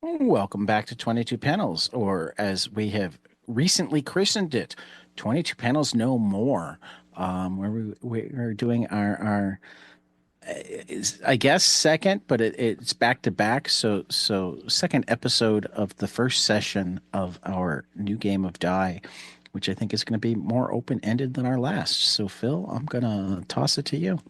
Welcome back to 22 Panels, or as we have recently christened it, 22 Panels No More, where we're doing our I guess second, but it's back to back. So second episode of the first session of our new game of Die, which I think is going to be more open-ended than our last. So Phil, I'm gonna toss it to you.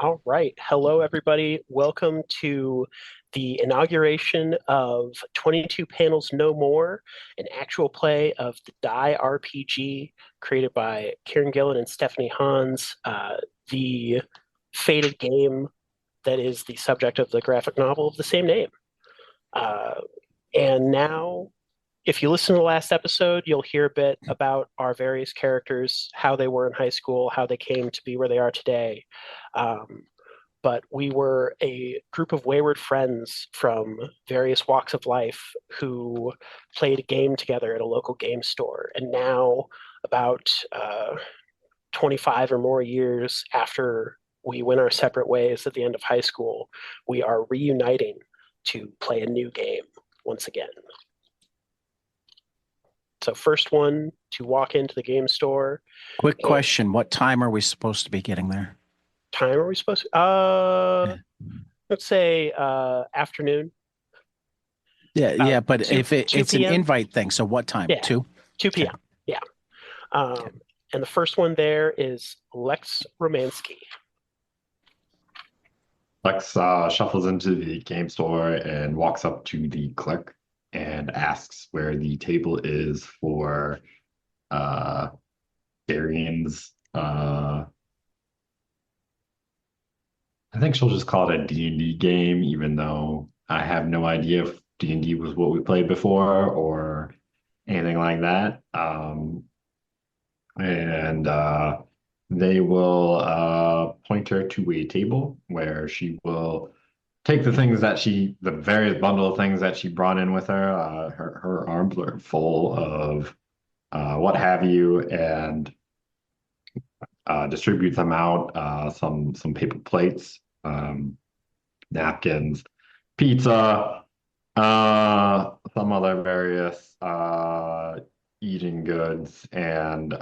All right. Hello, everybody. Welcome to the inauguration of 22 Panels No More, an actual play of the Die RPG created by Kieran Gillen and Stephanie Hans, the fated game that is the subject of the graphic novel of the same name. Uh, and now, if you listen to the last episode, you'll hear a bit about our various characters, how they were in high school, how they came to be where they are today. Um, but we were a group of wayward friends from various walks of life who played a game together at a local game store. And now, about 25 or more years after we went our separate ways at the end of high school, we are reuniting to play a new game once again. So first one to walk into the game store. Quick question: what time are we supposed to be getting there? Time are we supposed to? Yeah. Let's say afternoon. Yeah, About yeah, but 2 if it's 2 an p.m. invite thing, so what time? Yeah, 2? 2 Okay. p.m. Yeah. Okay. And the first one there is Lex Romansky. Lex shuffles into the game store and walks up to the clerk and asks where the table is for uh Darian's I think she'll just call it a D&D game, even though I have no idea if D&D was what we played before or anything like that. And they will point her to a table where she will take the various bundle of things that she brought in with her. Her arms are full of what have you, and distribute them out. Some paper plates, napkins, pizza, some other various eating goods, and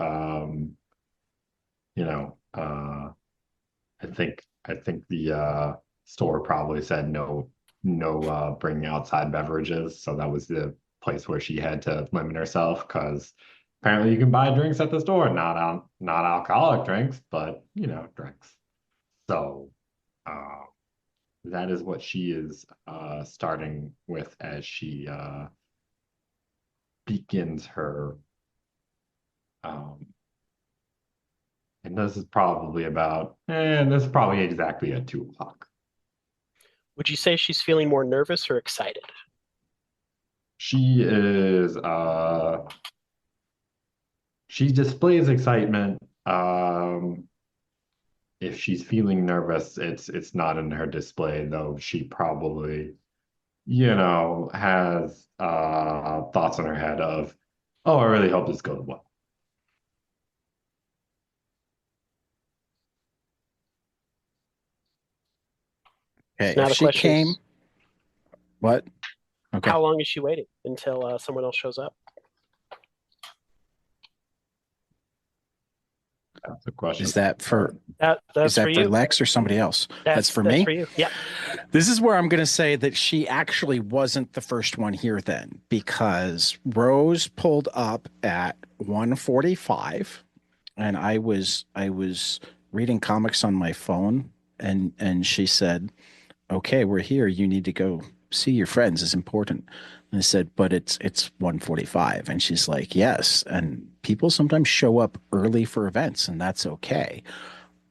you know, I think the store probably said no bringing outside beverages, so that was the place where she had to limit herself because apparently you can buy drinks at the store, not alcoholic drinks, but drinks. So uh, that is what she is starting with as she begins her um, and this is probably exactly at 2 o'clock. Would you say she's feeling more nervous or excited? She is she displays excitement. If she's feeling nervous, it's not in her display, though she probably, has thoughts in her head of, oh, I really hope this goes well. Okay, Now if the she question came, is, what? Okay. how long is she waiting until someone else shows up? That's the question. Is that for That's for you. Lex or somebody else? That's for that's me. for you. Yeah. This is where I'm going to say that she actually wasn't the first one here then, because Rose pulled up at 1:45, and I was reading comics on my phone, and she said, "Okay, we're here. You need to go see your friends. It's important." And I said, "But it's 1:45," and she's like, "Yes." And people sometimes show up early for events, and that's okay.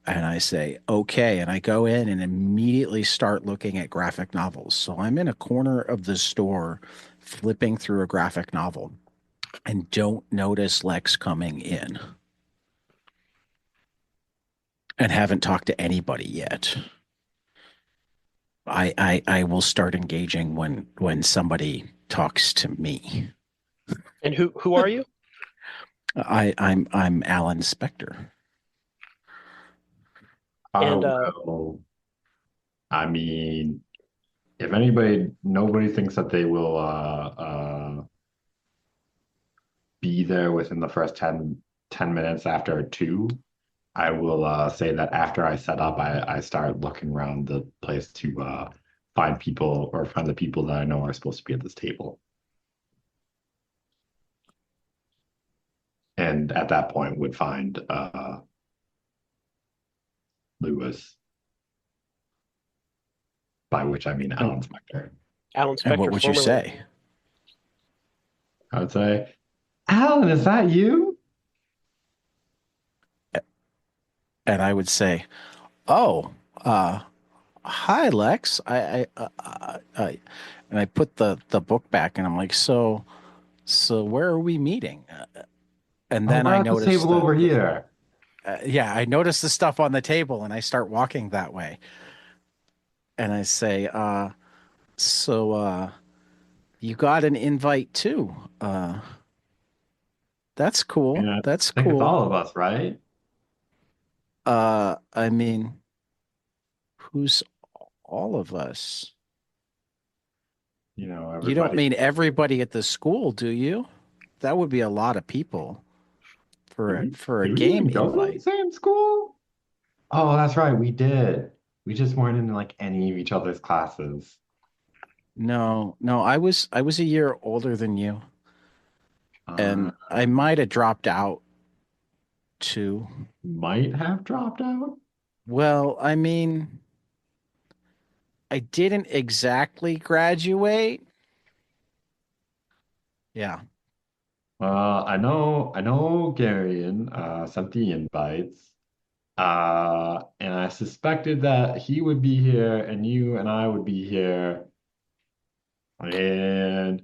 And I say, okay. And I go in and immediately start looking at graphic novels. So I'm in a corner of the store flipping through a graphic novel and don't notice Lex coming in and haven't talked to anybody yet. I will start engaging when somebody talks to me. And who are you? I'm Alan Spector. And Well, I mean, if nobody thinks that they will be there within the first 10 minutes after 2, I will say that after I set up, I start looking around the place to find people or find the people that I know are supposed to be at this table. And at that point would find Lewis, by which I mean Alan Spector. Alan And what Spector, would you formerly. say? I would say, Alan, is that you? And I would say, "Oh, hi, Lex. And I put the book back, and I'm like, so where are we meeting?" And Oh, then we're I at the noticed table over here. yeah, I noticed the stuff on the table, and I start walking that way, and I say, so you got an invite too? That's cool. Yeah, I That's think it's cool. all of us, right? I mean, who's all of us? You don't Everybody. mean everybody at the school, do you? That would be a lot of people Did for a we game even go to the invite. same school? Oh, that's right, we did. We just weren't in like any of each other's classes. No, no, I was a year older than you, Uh, and I might have dropped out too. might have dropped out. Well, I mean, I didn't exactly graduate. Yeah. I know Garion sent the invites. And I suspected that he would be here and you and I would be here. And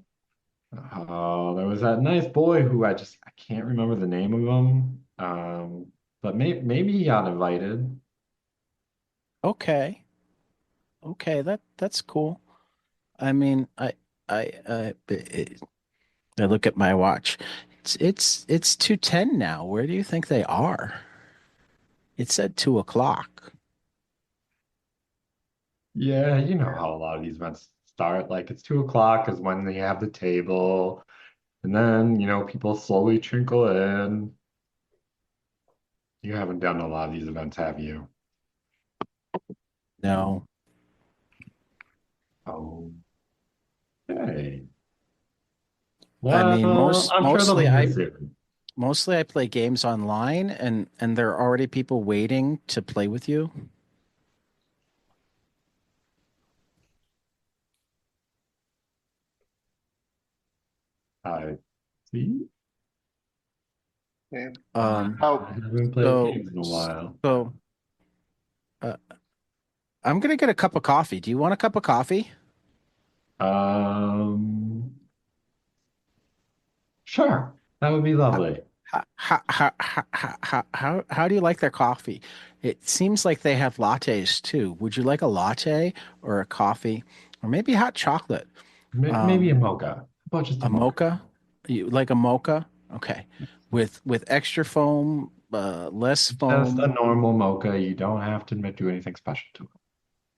there was that nice boy who I can't remember the name of him. But maybe he got invited. Okay. Okay, that's cool. I mean, I look at my watch. It's 2:10 now. Where do you think they are? It said 2 o'clock. Yeah, you know how a lot of these events start. Like it's 2 o'clock is when they have the table, and then people slowly trickle in. You haven't done a lot of these events, have you? No. Oh, okay. I mean, Well, I'm sure they'll be here soon. mostly I play games online, and there are already people waiting to play with you. I see. Yeah. Um, How I haven't played so games in a while. so uh, I'm gonna get a cup of coffee. Do you want a cup of coffee? Um, sure, that would be lovely. How do you like their coffee? It seems like they have lattes too. Would you like a latte or a coffee or maybe hot chocolate? Maybe a mocha. How about just a A mocha? mocha? You like a mocha? Okay. With extra foam, less Just a foam, normal mocha. You don't have to do anything special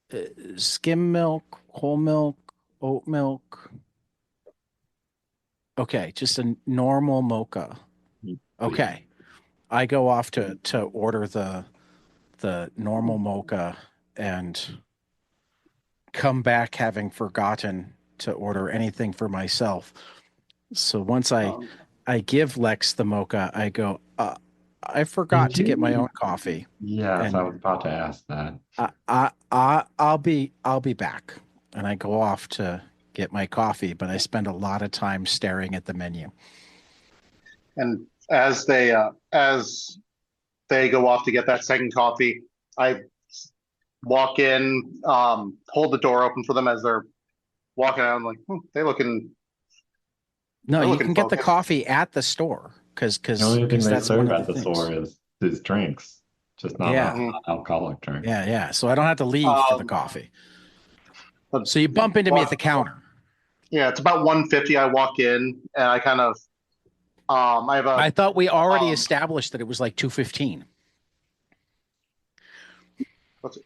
to skim milk, whole milk, oat milk. Okay, just a normal mocha. it, please. Okay. I go off to order the normal mocha and come back having forgotten to order anything for myself. So once um, I give Lex the mocha, I go, I forgot Did to get my own you? coffee, Yes, I and was about to ask that. I'll be back. And I go off to get my coffee, but I spend a lot of time staring at the menu. and as they go off to get that second coffee, I walk in, hold the door open for them as they're walking out. I'm like, No, they're you looking can get the focused. coffee at the store because The only thing they that's one serve of the at the things. store is drinks, just not a Yeah, Mhm. alcoholic drink. yeah, yeah. So I don't have to leave for the Um, coffee. but So you bump into me at the walk, counter. yeah, it's about 1:50. I walk in and I kind of, I have a, I thought we already um, established that it was like 2:15.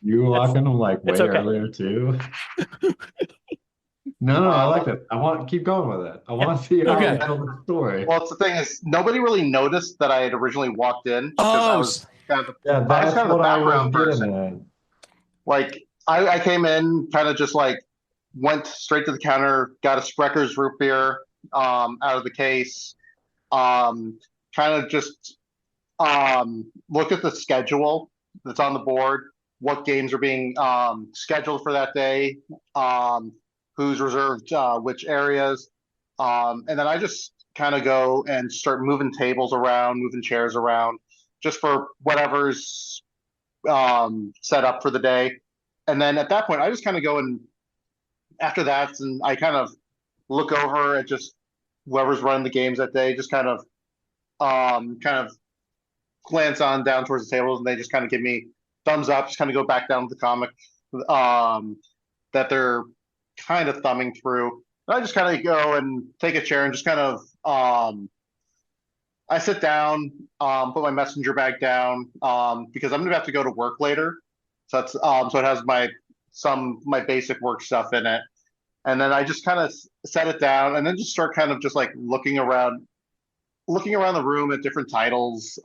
You were It's walking them like it's way okay. earlier too. No, I like it. I want to keep going with it. I want to see how Okay. you tell the story. Well, it's the thing is, nobody really noticed that I had originally walked in because Oh, Yeah, I was that's kind of what the I was background getting person. at. Like I came in, kind of just like went straight to the counter, got a Sprecker's root beer out of the case, kind of just look at the schedule that's on the board, what games are being scheduled for that day, who's reserved which areas, and then I just kind of go and start moving tables around, moving chairs around, just for whatever's set up for the day. And then at that point, I just kind of go and after that, and I kind of look over at just whoever's running the games that day, just kind of glance on down towards the tables, and they just kind of give me thumbs up, just kind of go back down to the comic that they're kind of thumbing through. And I just kind of go and take a chair and just kind of I sit down, put my messenger bag down because I'm gonna have to go to work later. So that's so it has my basic work stuff in it, and then I just kind of set it down, and then just start kind of just like looking around the room at different titles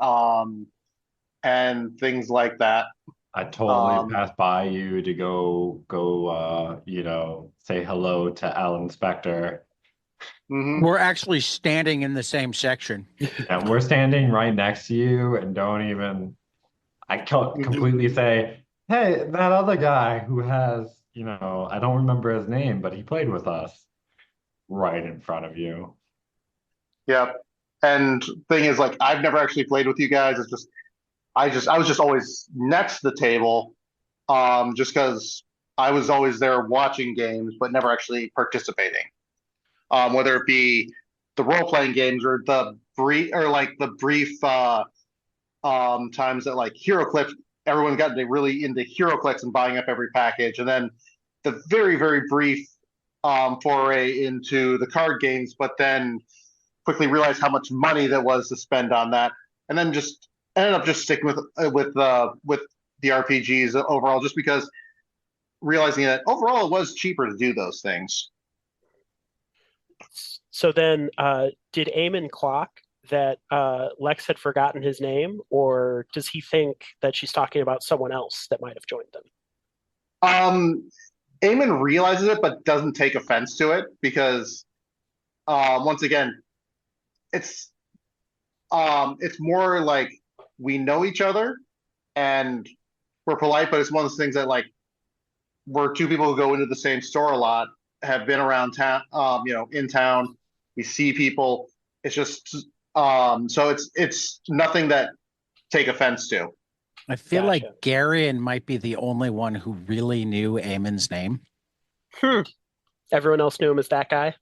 and things like that. I totally Um, passed by you to go, say hello to Alan Spector. mhm. we're actually standing in the same section. And we're standing right next to you and don't even, I can't completely say, hey, that other guy who has, I don't remember his name, but he played with us right in front of you. Yeah. And thing is, like, I've never actually played with you guys. It's just I was just always next to the table, just because I was always there watching games, but never actually participating. Whether it be the role playing games or the brief times that like HeroClix, everyone got really into HeroClix and buying up every package, and then the very very brief foray into the card games, but then quickly realized how much money that was to spend on that, and then just ended up just sticking with the RPGs overall, just because realizing that overall it was cheaper to do those things. So then, did Eamon clock that Lex had forgotten his name, or does he think that she's talking about someone else that might have joined them? Eamon realizes it, but doesn't take offense to it because, once again, it's it's more like we know each other and we're polite, but it's one of those things that like we're two people who go into the same store a lot, have been around town, in town. We see people. It's just so it's nothing that take offense to. I feel Gotcha. like Garion might be the only one who really knew Eamon's name. Everyone else knew him as that guy.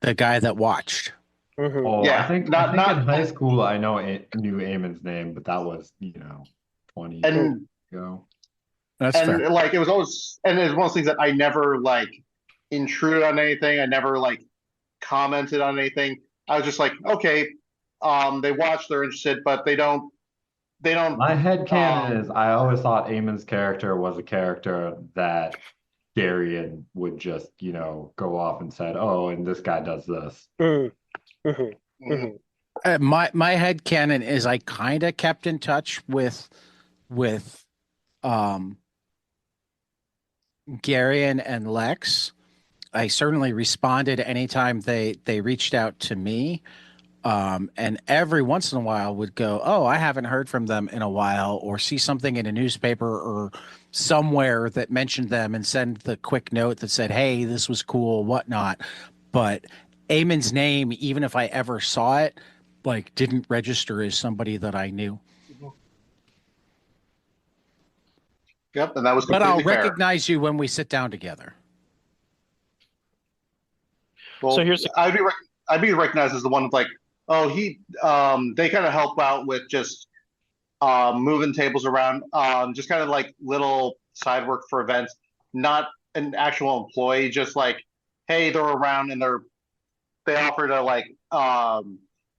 The guy that watched. Mm-hmm. Oh, Yeah, I think in high school I knew Eamon's name, but that was 20 years and ago. That's and fair. like it was always, and it's one of those things that I never like intruded on anything. I never like commented on anything. I was just like, okay, they watch, they're interested, but they don't. My head canon is I always thought Eamon's character was a character that Darian would just, go off and said, oh, and this guy does this. Mm-hmm. Mm-hmm. My head canon is I kind of kept in touch with Garion and Lex. I certainly responded anytime they reached out to me. And every once in a while would go, oh, I haven't heard from them in a while, or see something in a newspaper or somewhere that mentioned them and send the quick note that said, hey, this was cool, whatnot. But Eamon's name, even if I ever saw it, like didn't register as somebody that I knew. Yep, and that was But I'll completely fair. recognize you when we sit down together. Well, So here's I'd be recognized as the one with like, oh, they kind of help out with just moving tables around, just kind of like little side work for events, not an actual employee, just like, hey, they're around and they offer to like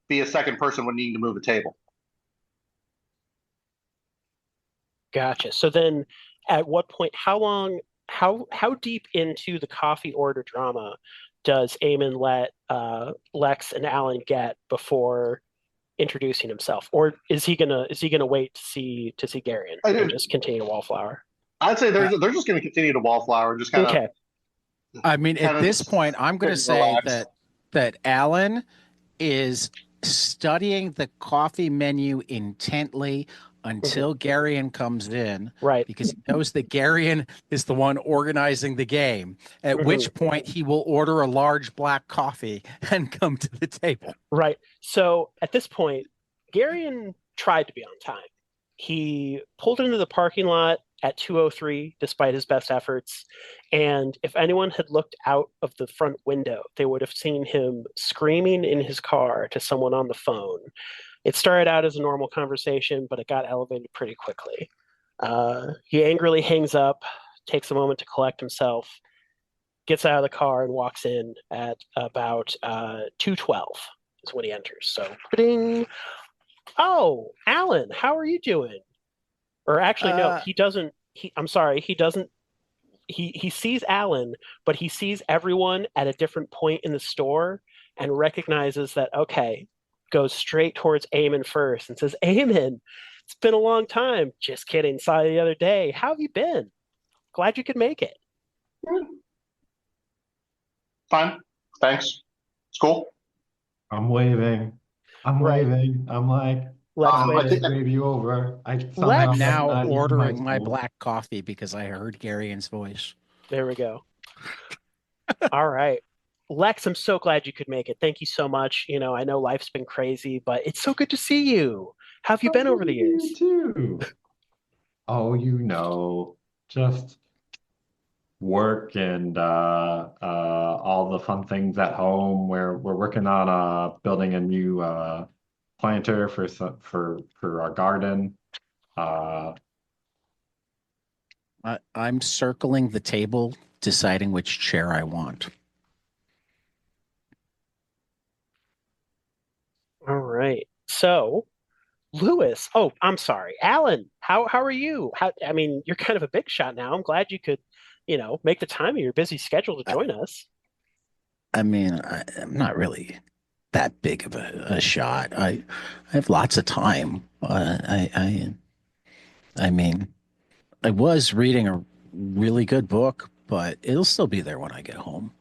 be a second person when needing to move a table. Gotcha. So then, at what point? How long how deep into the coffee order drama does Eamon let Lex and Alan get before introducing himself, or is he gonna wait to see Garion and just continue to wallflower? I'd say they're just going to continue to wallflower, just kind of. Okay, I mean, at this just point, I'm going to say relax. that Alan is studying the coffee menu intently until Garion comes in, right. because he knows that Garion is the one organizing the game, at Mhm. which point he will order a large black coffee and come to the table. Right. So at this point, Garion tried to be on time. He pulled into the parking lot at 2:03 despite his best efforts. And if anyone had looked out of the front window, they would have seen him screaming in his car to someone on the phone. It started out as a normal conversation, but it got elevated pretty quickly. He angrily hangs up, takes a moment to collect himself, gets out of the car, and walks in at about 2:12 is when he enters. So, ding. Oh, Alan, how are you doing? Or actually, no, Uh, he doesn't. I'm sorry, he doesn't. He sees Alan, but he sees everyone at a different point in the store and recognizes that, okay, goes straight towards Eamon first and says, Eamon, it's been a long time. Just kidding. Saw you the other day. How have you been? Glad you could make it. Fine, thanks. It's cool. I'm waving. I'm Right. waving. I'm like, Lex I'm I gonna waving. think wave you over. I Lex- somehow I'm now recognize you from high ordering my school. black coffee because I heard Garion's voice. There we go. All right. Lex, I'm so glad you could make it. Thank you so much. I know life's been crazy, but it's so good to see you. How have you been Oh, over the you years? too. Oh, just work and all the fun things at home. We're working on building a new planter for our garden. Uh, I'm circling the table, deciding which chair I want. All right. So, Lewis, oh, I'm sorry. Alan, how are you? I mean, you're kind of a big shot now. I'm glad you could, make the time of your busy schedule to I, join us. I mean, I'm not really that big of a shot. I have lots of time. I mean, I was reading a really good book, but it'll still be there when I get home.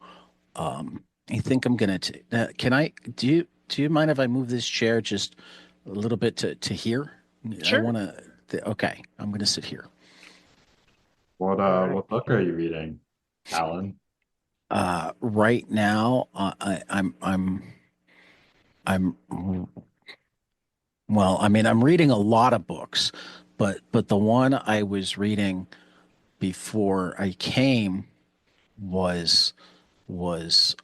I think I'm gonna. Can I? Do you mind if I move this chair just a little bit to here? I Sure. want to. Okay, I'm gonna sit here. All right. what book are you reading, Alan? Right now, I'm well. I mean, I'm reading a lot of books, but the one I was reading before I came was The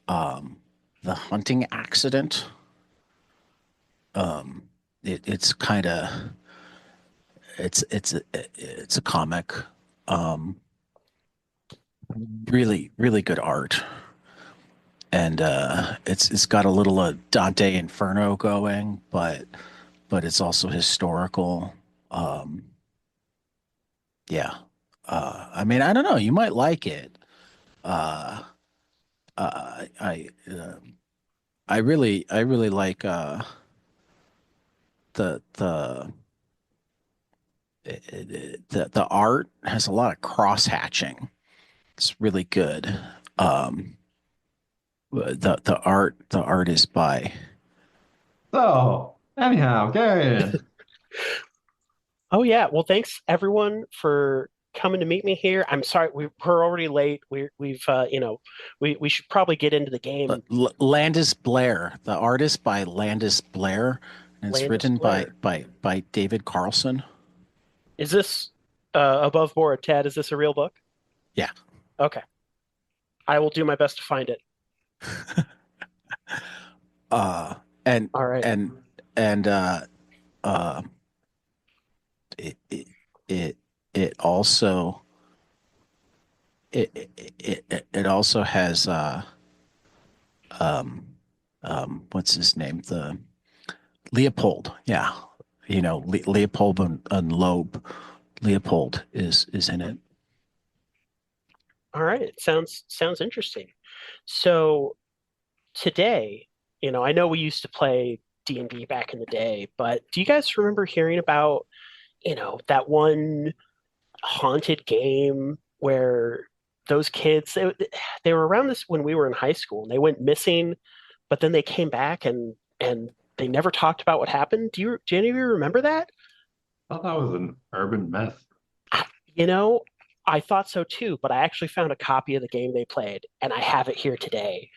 Hunting Accident. It's kind of it's a comic. Um, really good art, and it's got a little Dante Inferno going, but it's also historical. Um, yeah. I mean, I don't know. You might like it. Uh, uh, I uh, I really like the the art has a lot of cross hatching. It's really good. Um, the art is by So, anyhow, Garion. Oh yeah. Well, thanks everyone for coming to meet me here. I'm sorry we're already late. We've we should probably get into the game. Landis Blair. The artist by Landis Blair, and it's Landis written by Blair. by by David Carlson. Is this above board, Ted? Is this a real book? Yeah. Okay. I will do my best to find it. Uh, and All right. and and uh, it it it, it also it also has um what's his name, the Leopold, yeah, Leopold and Loeb. Leopold is in it. All right. Sounds interesting. So today, I know we used to play D&D back in the day, but do you guys remember hearing about, that one haunted game where those kids they were around this when we were in high school and they went missing, but then they came back and they never talked about what happened. Do any of you remember that? I thought that was an urban myth. I- You know, I thought so too, but I actually found a copy of the game they played and I have it here today.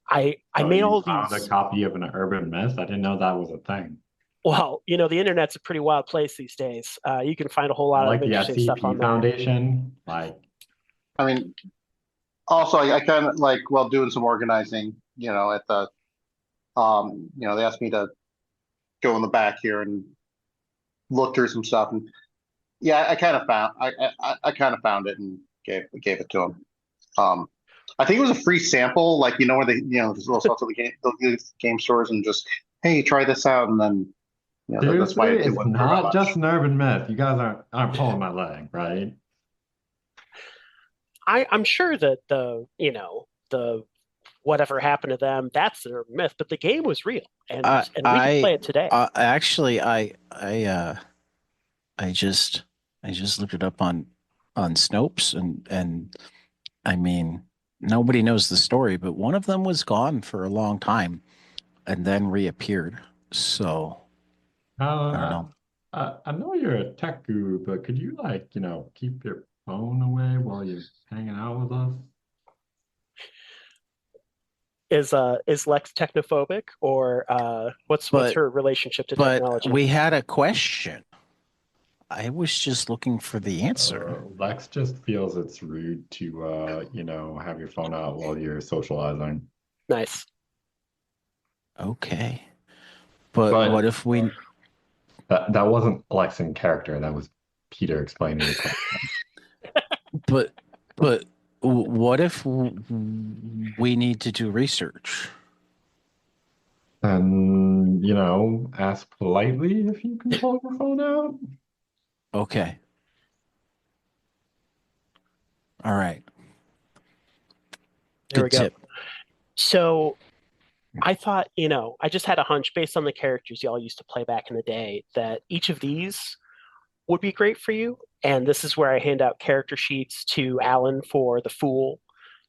I So made you all found a these. copy of an urban myth? I didn't know that was a thing. Well, the internet's a pretty wild place these days. You can find a whole lot of Like the interesting stuff SCP on there. Foundation, like I mean, also I kind of like while doing some organizing, at the they asked me to go in the back here and look through some stuff, and yeah, I kind of found it and gave it to him. I think it was a free sample, like where they there's little stuff to the game stores and just hey try this out, and then that's why seriously, it it's wasn't very not much. just an urban myth. You guys aren't pulling my leg, right? I'm sure that the whatever happened to them, that's their myth, but the game was real, I and we could I play it today. actually I just looked it up on Snopes and I mean nobody knows the story, but one of them was gone for a long time and then reappeared. So I don't Uh, know. I know you're a tech guru, but could you like, keep your phone away while you're hanging out with us? Is Lex technophobic or what's But her relationship to but technology? we had a question. I was just looking for the answer. Lex just feels it's rude to have your phone out while you're socializing. Nice. Okay. But what But if we that wasn't Lex in character. That was Peter explaining the question. but but what if we need to do research? And, ask politely if you can pull your phone out. Okay. All right. There we Good go. tip. So I thought, I just had a hunch based on the characters y'all used to play back in the day that each of these would be great for you. And this is where I hand out character sheets to Alan for the Fool,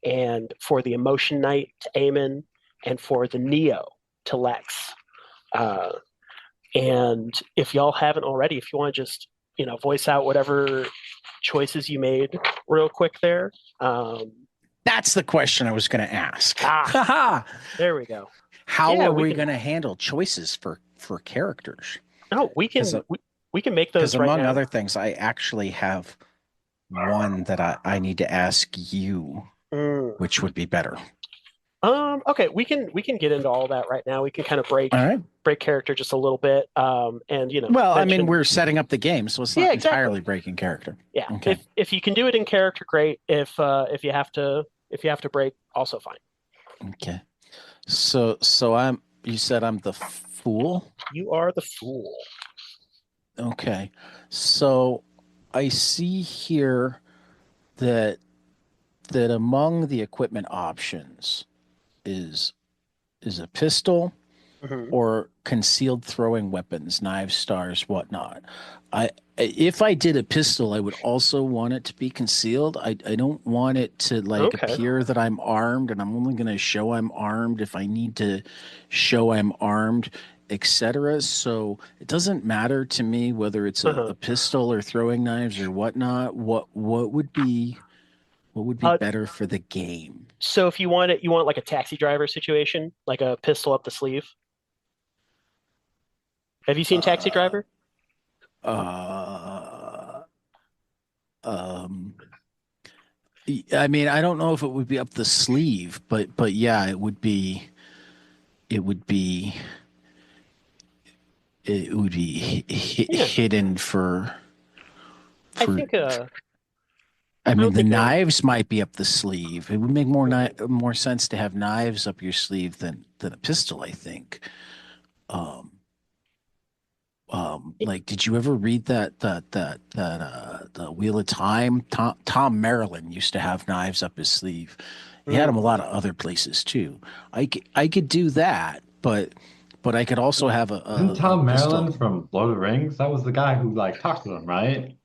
and for the Emotion Knight to Eamon, and for the Neo to Lex. Uh, and if y'all haven't already, if you want to just voice out whatever choices you made real quick there. That's the question I was going to ask. Ah, Haha. there we go. How Yeah, are we we can. going to handle choices for characters? No, we can make Because those right among now. other things, I actually have one that I need to ask you, Mm. which would be better. Okay, we can get into all that right now. We can kind of break All right. break character just a little bit, and Well, I mean, mention. we're setting up the game, so it's Yeah, not exactly. entirely breaking character. Yeah, Okay. if you can do it in character, great. If you have to break, also fine. Okay. So you said I'm the fool? You are the Fool. Okay. So I see here that among the equipment options is a pistol Mhm. or concealed throwing weapons, knives, stars, whatnot. I if I did a pistol, I would also want it to be concealed. I don't want it to like Okay. appear that I'm armed, and I'm only going to show I'm armed if I need to show I'm armed, etc. So it doesn't matter to me whether it's Uh-huh. a pistol or throwing knives or whatnot. What would be Uh, better for the game? so if you want it, you want like a taxi driver situation, like a pistol up the sleeve. Have you seen Taxi Uh, Driver? uh, um, I mean, I don't know if it would be up the sleeve, but yeah, it would be it would be Yeah, hidden I for think. I I mean, don't the think. knives might be up the sleeve. It would make Mhm. more sense to have knives up your sleeve than a pistol, I think. Um, Like, did you ever read the Wheel of Time? Tom Maryland used to have knives up his sleeve. He had them a lot of other places too. I could do that, but I could also have Isn't a Tom pistol. Maryland from Lord of the Rings? That was the guy who like talked to them, right?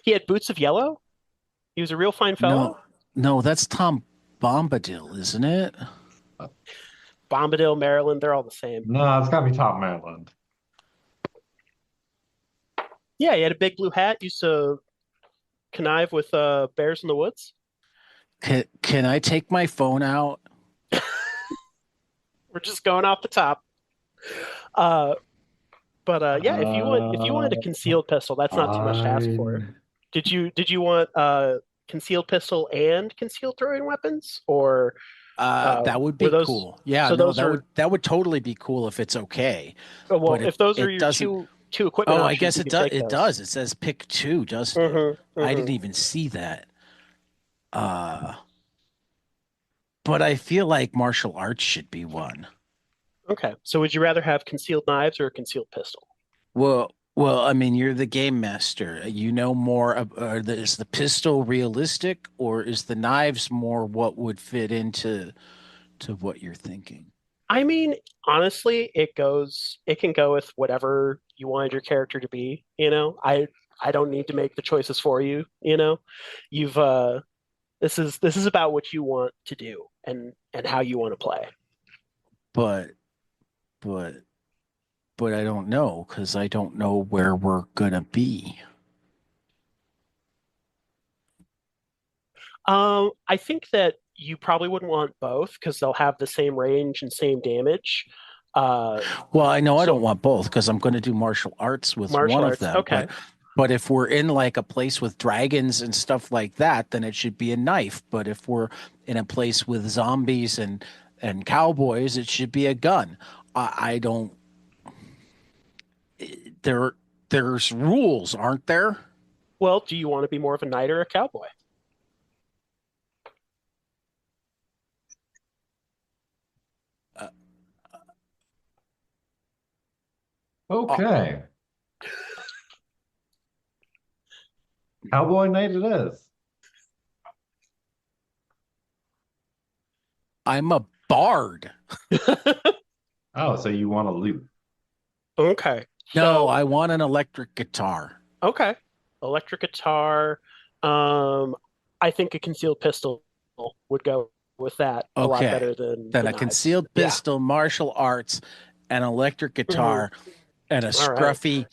He had boots of yellow. He was a real fine No, fellow. no, that's Tom Bombadil, isn't it? Bombadil, Maryland, they're all the same. No, it's gotta be Tom Maryland. Yeah, he had a big blue hat. Used to connive with bears in the woods. Can I take my phone out? We're just going off the top. Uh, but yeah, if you wanted a Uh, concealed pistol, that's not too much to ask for. fine. Did you want concealed pistol and concealed throwing weapons, or That would were be those? cool. Yeah, So no, those that are would that would totally be cool if it's okay. well, But if those are it your doesn't. two equipment Oh, I options, guess you it can does. take It those. does. It says pick two, doesn't it? Mm-hmm. I Mm-hmm. didn't even see that. Uh, but I feel like martial arts should be one. Okay. So would you rather have concealed knives or a concealed pistol? Well, I mean, you're the game master. You know more. Is the pistol realistic, or is the knives more what would fit into to what you're thinking? I mean, honestly, it can go with whatever you wanted your character to be, you know. I don't need to make the choices for you, you know. You've this is about what you want to do and how you want to play. But but but I don't know because I don't know where we're gonna be. I think that you probably wouldn't want both because they'll have the same range and same damage. Uh, Well, I know I don't so want both because I'm going to do martial arts with martial one of arts, them. okay. But if we're in like a place with dragons and stuff like that, then it should be a knife. But if we're in a place with zombies and cowboys, it should be a gun. I don't. There there's rules, aren't there? Well, do you want to be more of a knight or a cowboy? Uh, uh, Okay. Cowboy Night it is. I'm a bard. Oh, so you want to loot. Okay. No, So I want an electric guitar. okay. Electric guitar. Um, I think a concealed pistol would go with that a lot Okay. better than Then the a knives. concealed Yeah. pistol, martial arts, an electric Hmm. guitar, and a All right. scruffy,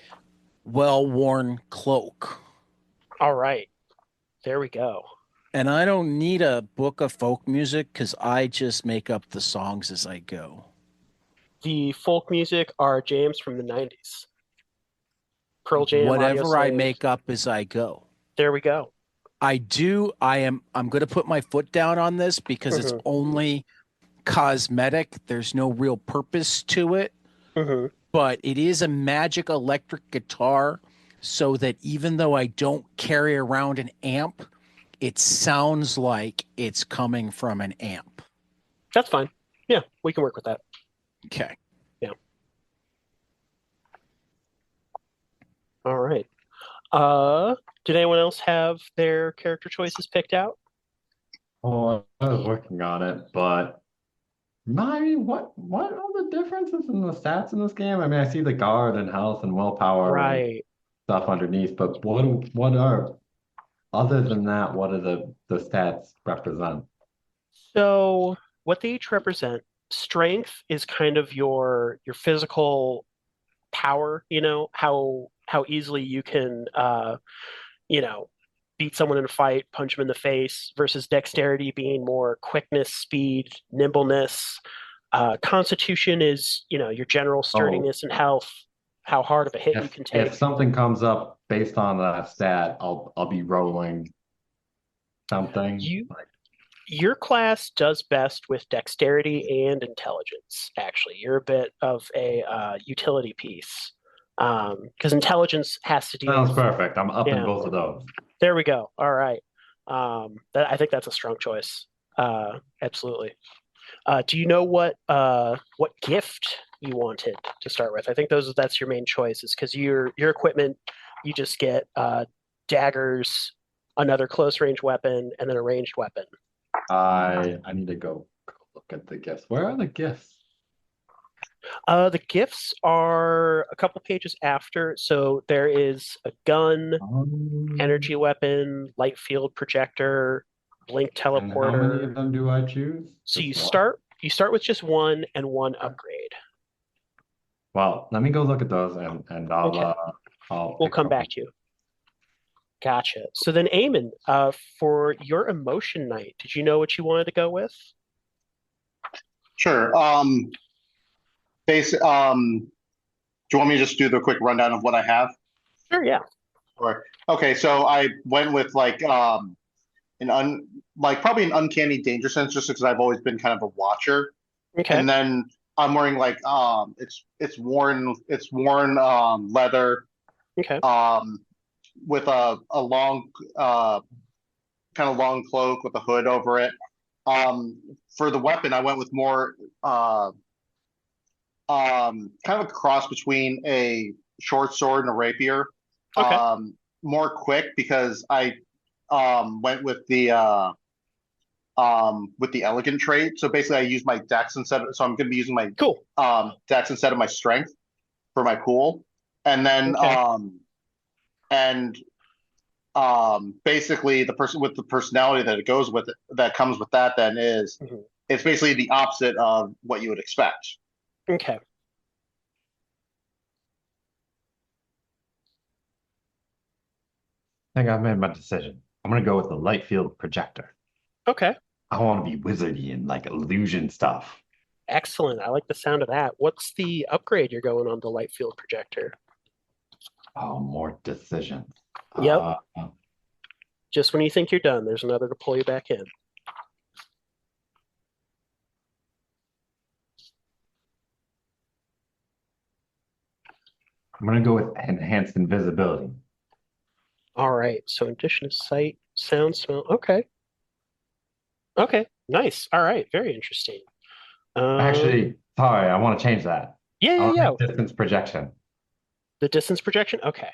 well-worn cloak. All right. There we go. And I don't need a book of folk music because I just make up the songs as I go. The folk music are jams from the 90s. Pearl Jam, Audio Whatever I Slave. make up as I go. There we go. I'm going to put my foot down on this because it's Hmm. only cosmetic. There's no real purpose to it, Hmm. but it is a magic electric guitar so that even though I don't carry around an amp, it sounds like it's coming from an amp. That's fine. Yeah, we can work with that. Okay. Yeah. All right. Did anyone else have their character choices picked out? Oh, I was working on it, but what are the differences in the stats in this game? I mean, I see the guard and health and willpower and Right. stuff underneath, but what are other than that, what do the stats represent? So what they each represent, strength is kind of your physical power, you know, how easily you can you know, beat someone in a fight, punch them in the face, versus dexterity being more quickness, speed, nimbleness. Constitution is, you know, your general Oh, sturdiness and health, how hard of a hit you can if take. something comes up based on that stat, I'll be rolling something. You your class does best with dexterity and intelligence, actually. You're a bit of a utility piece. Because intelligence has to deal Sounds with, perfect. I'm up in yeah, both of those. there we go. All right. I think that's a strong choice. Absolutely. Do you know what gift you wanted to start with? I think that's your main choice, is because your equipment, you just get daggers, another close range weapon, and then a ranged weapon. I need to go look at the gifts. Where are the gifts? The gifts are a couple pages after. So there is a gun, energy weapon, light field projector, blink And how many teleporter. of them do I choose? So Just you start with just one and one upgrade. Well, let me go look at those and I'll Okay. I'll We'll pick come up. back to you. Gotcha. So then, Eamon, for your emotion night, did you know what you wanted to go with? Sure. Basic. Do you want me to just do the quick rundown of what I have? Sure, yeah. Or okay, so I went with like probably an uncanny danger sense, just because I've always been kind of a watcher. Okay. And then I'm wearing like it's worn leather Okay. with a long kind of long cloak with a hood over it. For the weapon, I went with more kind of a cross between a short sword and a rapier. Okay. More quick because I went with the elegant trait. So basically, I use my dex instead. So I'm going to be using my Cool. dex instead of my strength for my pool, and then Okay. basically the person with the personality that it goes with it, that comes with that then is Mhm. it's basically the opposite of what you would expect. Okay. I think I've made my decision. I'm gonna go with the light field projector. Okay. I want to be wizardy and like illusion stuff. Excellent. I like the sound of that. What's the upgrade you're going on the light field projector? Oh, more decisions. Yep. Uh, Just when you think you're done, there's another to pull you back in. I'm gonna go with enhanced invisibility. All right. So in addition to sight, sound, smell. Okay. Okay. Nice. All right. Very interesting. Actually, sorry, I want to change that. Yeah, I yeah, want to yeah. make distance projection. The distance projection. Okay.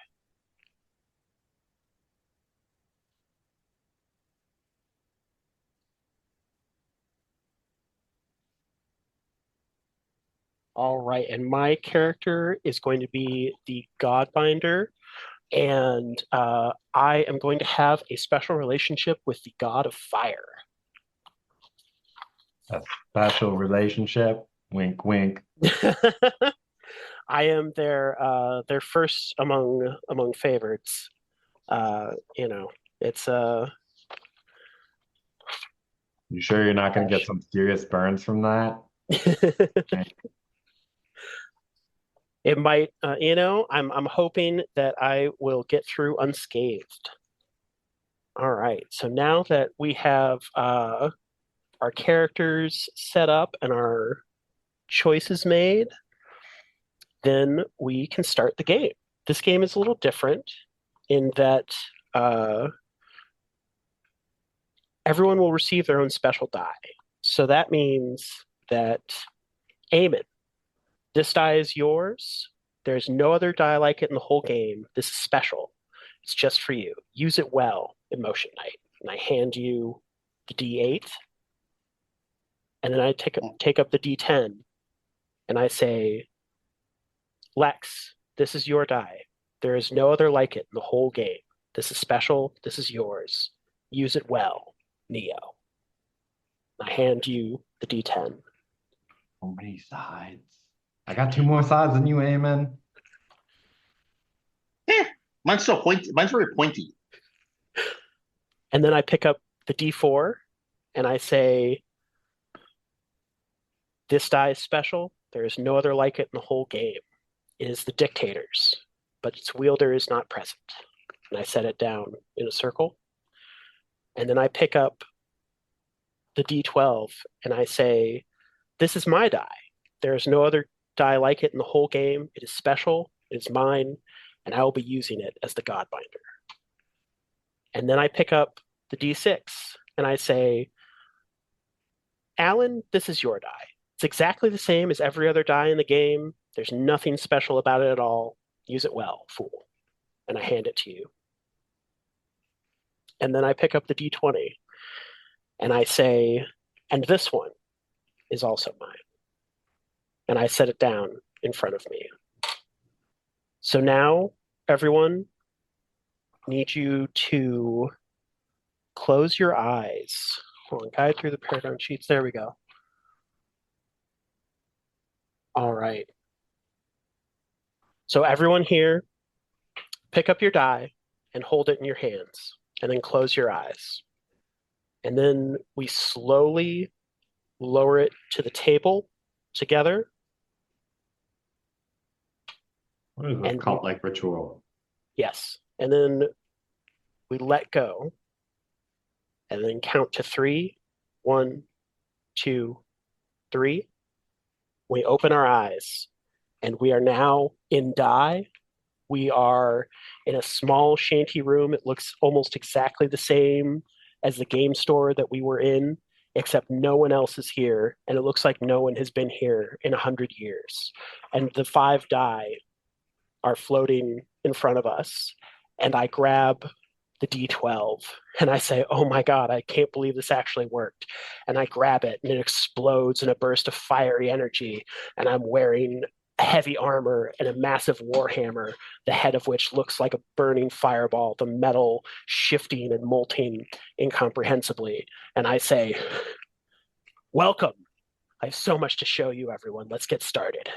All right. And my character is going to be the Godbinder, and I am going to have a special relationship with the God of Fire. A special relationship. Wink, wink. I am their first among favorites. You know, it's You sure you're not gonna get gosh. some serious burns from that? It might, I'm hoping that I will get through unscathed. All right. So now that we have our characters set up and our choices made, then we can start the game. This game is a little different in that everyone will receive their own special die. So that means that, Eamon, this die is yours. There's no other die like it in the whole game. This is special. It's just for you. Use it well in Motion Night. And I hand you the D8, and then I take up the D10, and I say, Lex, this is your die. There is no other like it in the whole game. This is special. This is yours. Use it well, Neo. I hand you the D10. So many sides. I got two more sides than you, Eamon. Mine's still pointy. Mine's very pointy. And then I pick up the D4 and I say, this die is special. There is no other like it in the whole game. It is the Dictator's, but its wielder is not present. And I set it down in a circle. And then I pick up the D12 and I say, this is my die. There is no other die like it in the whole game. It is special. It is mine. And I will be using it as the Godbinder. And then I pick up the D6 and I say, Alan, this is your die. It's exactly the same as every other die in the game. There's nothing special about it at all. Use it well, fool. And I hand it to you. And then I pick up the D20 and I say, and this one is also mine. And I set it down in front of me. So now, everyone, need you to close your eyes. Hold on, guide through the paradigm sheets. There we go. All right. So everyone here, pick up your die and hold it in your hands, and then close your eyes. And then we slowly lower it to the table together. What is this cult-like ritual? Yes. And then we let go and then count to 3. 1, 2, 3. We open our eyes and we are now in die. We are in a small shanty room. It looks almost exactly the same as the game store that we were in, except no one else is here. And it looks like no one has been here in 100 years. And the 5 die are floating in front of us. And I grab the D12 and I say, oh my God, I can't believe this actually worked. And I grab it and it explodes in a burst of fiery energy. And I'm wearing heavy armor and a massive warhammer, the head of which looks like a burning fireball, the metal shifting and molting incomprehensibly. And I say, welcome. I have so much to show you, everyone. Let's get started.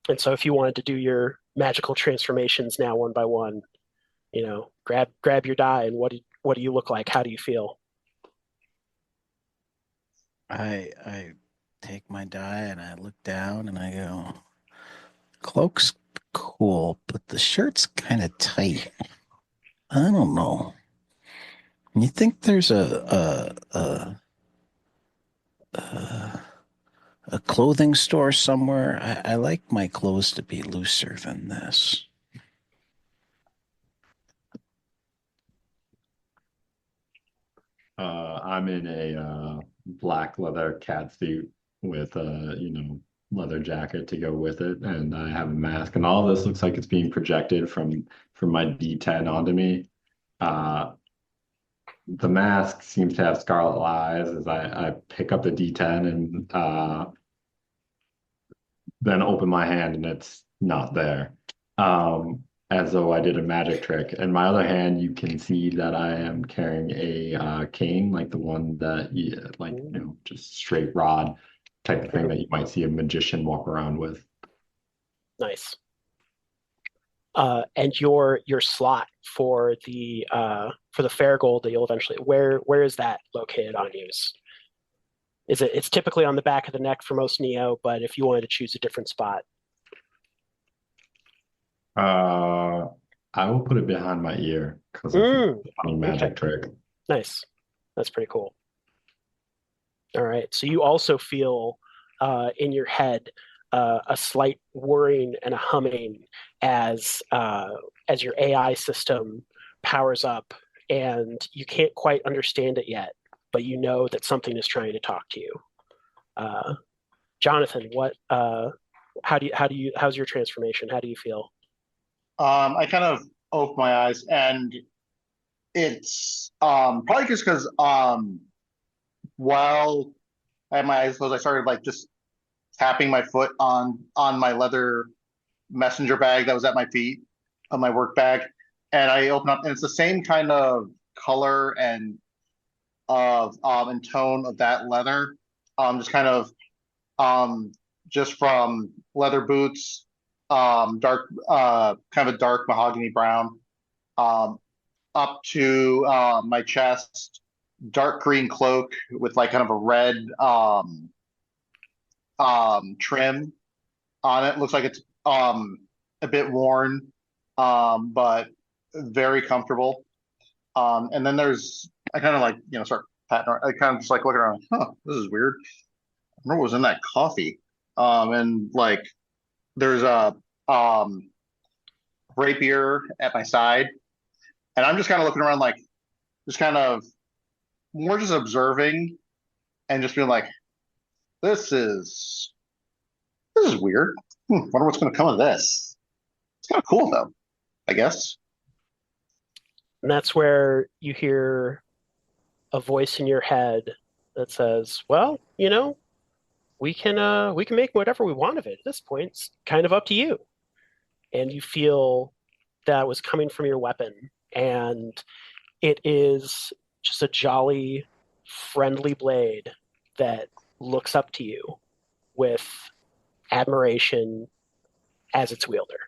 And so if you wanted to do your magical transformations now one by one, grab your die and what do you look like? How do you feel? I take my die and I look down and I go, cloak's cool, but the shirt's kind of tight. I don't know. You think there's a clothing store somewhere? I like my clothes to be looser than this. I'm in a black leather catsuit with a leather jacket to go with it, and I have a mask, and all this looks like it's being projected from my D10 onto me. The mask seems to have scarlet eyes as I pick up the D10 and then open my hand and it's not there. As though I did a magic trick. In my other hand, you can see that I am carrying a cane, like the one that just straight rod type of thing that you might see a magician walk around with. Nice. And your slot for the Fairgold that you'll eventually, where is that located on you? It's typically on the back of the neck for most Neo, but if you wanted to choose a different spot. I will put it behind my ear because it's a funny magic trick. Nice. That's pretty cool. All right. So you also feel in your head a slight whirring and a humming as your AI system powers up, and you can't quite understand it yet, but you know that something is trying to talk to you. Jonathan, how's your transformation? How do you feel? I kind of open my eyes, and it's probably just because while I had my eyes closed, I started just tapping my foot on my leather messenger bag that was at my feet, on my work bag, and I open up, and it's the same kind of color and and tone of that leather, just kind of just from leather boots, dark, kind of a dark mahogany brown, up to my chest, dark green cloak with kind of a red trim on it. Looks like it's a bit worn, but very comfortable. And then I kind of start patting. I kind of just looking around. This is weird. I wonder what was in that coffee. And there's a rapier at my side, and I'm just kind of looking around, just kind of more just observing and just being like, this is weird. Wonder what's going to come of this. It's kind of cool though, I guess. And that's where you hear a voice in your head that says, well, we can make whatever we want of it at this point. It's kind of up to you. And you feel that was coming from your weapon. And it is just a jolly, friendly blade that looks up to you with admiration as its wielder.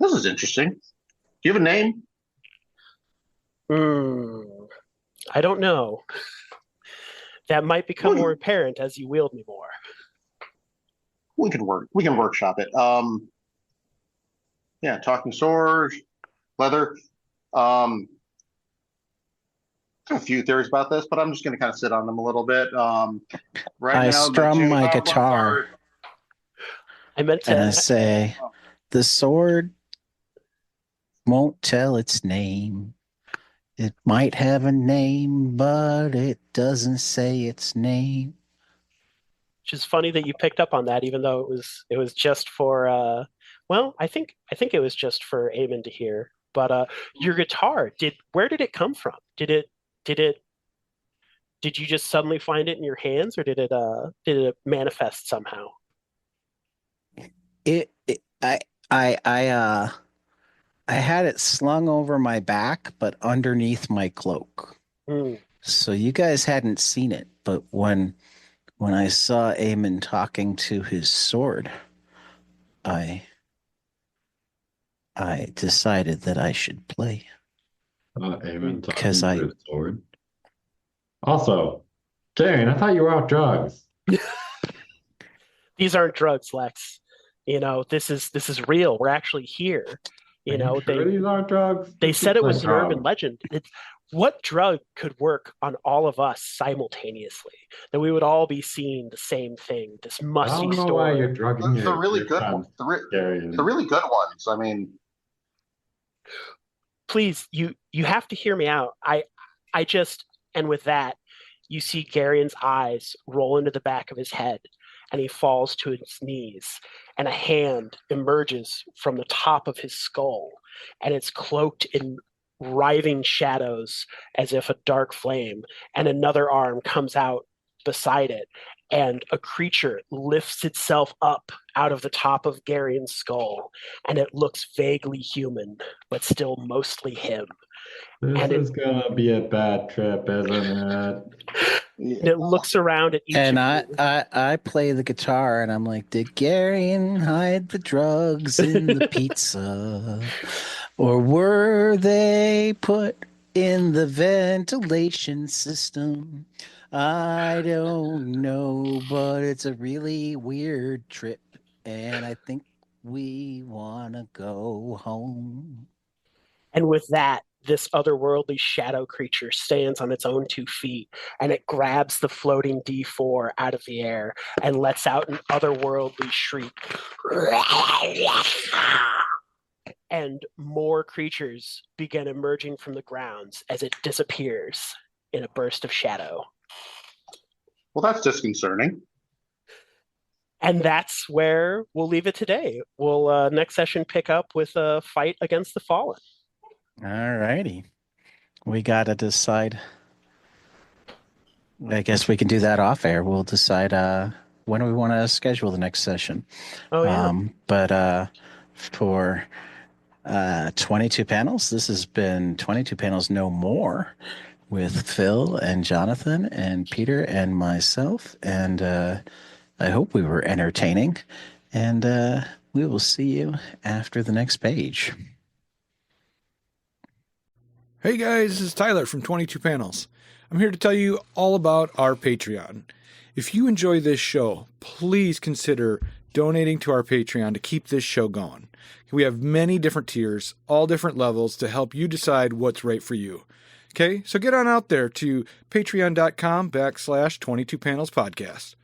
This is interesting. Do you have a name? I don't know. That might become more apparent as you wield me more. We can workshop it. Yeah, talking sword, leather. I have a few theories about this, but I'm just going to kind of sit on them a little bit. Right I now, strum my guitar I meant and I to say, the sword won't tell its name. It might have a name, but it doesn't say its name. which is funny that you picked up on that, even though it was just for well, I think it was just for Eamon to hear. But your guitar, where did it come from? Did you just suddenly find it in your hands, or did it manifest somehow? I had it slung over my back, but underneath my cloak. So you guys hadn't seen it, but when I saw Eamon talking to his sword, I decided that I should play. Eamon talking Because to his sword. Also, Karen, I thought you were off drugs. These aren't drugs, Lex. This is real. We're actually here. Are you sure these aren't drugs? They This said is it was like, an urban legend. What drug could work on all of us simultaneously? That we would all be seeing the same thing, this I musty don't know why store. you're drugging The really your good son, ones. The Gary. really good ones. I mean, Please, you have to hear me out. I just, and with that, you see Garion's eyes roll into the back of his head, and he falls to his knees, and a hand emerges from the top of his skull, and it's cloaked in writhing shadows as if a dark flame, and another arm comes out beside it, and a creature lifts itself up out of the top of Garion's skull, and it looks vaguely human, but still mostly him. This is gonna be a bad trip, isn't it? And it looks around at each And of you. I play the guitar and I'm like, did Garion hide the drugs in the pizza? Or were they put in the ventilation system? I don't know, but it's a really weird trip. And I think we want to go home. And with that, this otherworldly shadow creature stands on its own 2 feet, and it grabs the floating D4 out of the air and lets out an otherworldly shriek. And more creatures begin emerging from the grounds as it disappears in a burst of shadow. well, that's disconcerting. And that's where we'll leave it today. We'll next session pick up with a fight against the fallen. All righty. We got to decide. I guess we can do that off air. We'll decide when we want to schedule the next session. Oh, yeah. But for 22 panels, this has been 22 panels no more with Phil and Jonathan and Peter and myself. And I hope we were entertaining. And we will see you after the next page. Hey guys, this is Tyler from 22 Panels. I'm here to tell you all about our Patreon. If you enjoy this show, please consider donating to our Patreon to keep this show going. We have many different tiers, all different levels to help you decide what's right for you. Okay, so get on out there to patreon.com/22panelspodcast.